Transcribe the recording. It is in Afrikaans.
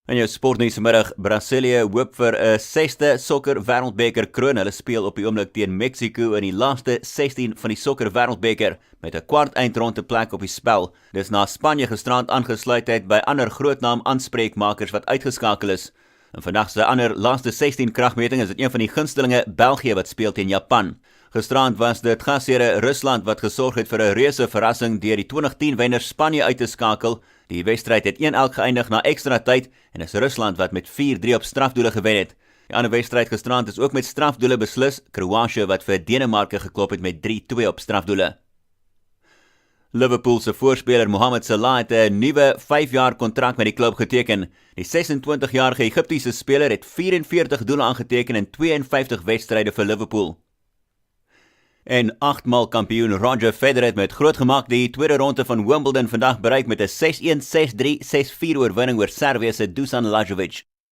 In jou sportnuus vanmiddag, Brasilië hoop vir 'n 6de sokker wêreldbeker kroon. Hulle speel op die oomblik teen Mexico in die laaste 16 van die sokker wêreldbeker met 'n kwart eindronde plek op die spel. Dis na Spanje gisterand aangesluit het by ander grootnaam aanspreekmakers wat uitgeskakel is. In vandag se ander laaste 16 kragmeting is dit een van die gunstelinge België wat speel teen Japan. Gisterand was dit gasheer Rusland wat gesorg het vir 'n reuse verrassing deur die 2010 wenner Spanje uit te skakel. Die wedstryd het 1-1 geëindig na ekstra tyd en is Rusland wat met 4-3 op strafdoele gewen het. Die ander wedstryd gisterand is ook met strafdoele beslis. Kroasie wat vir Denemarke geklop het met 3-2 op strafdoele. Liverpool se voorspeler Mohamed Salah het 'n nuwe 5-jaar kontrak met die klub geteken. Die 26-jarige Egiptiese speler het 44 doele aangeteken in 52 wedstryde vir Liverpool. En 8-maal kampioen Roger Federer het met groot gemak die tweede ronde van Wimbledon vandag bereik met 'n 6-1, 6-3, 6-4 oorwinning oor Servië se Dusan Lajovic.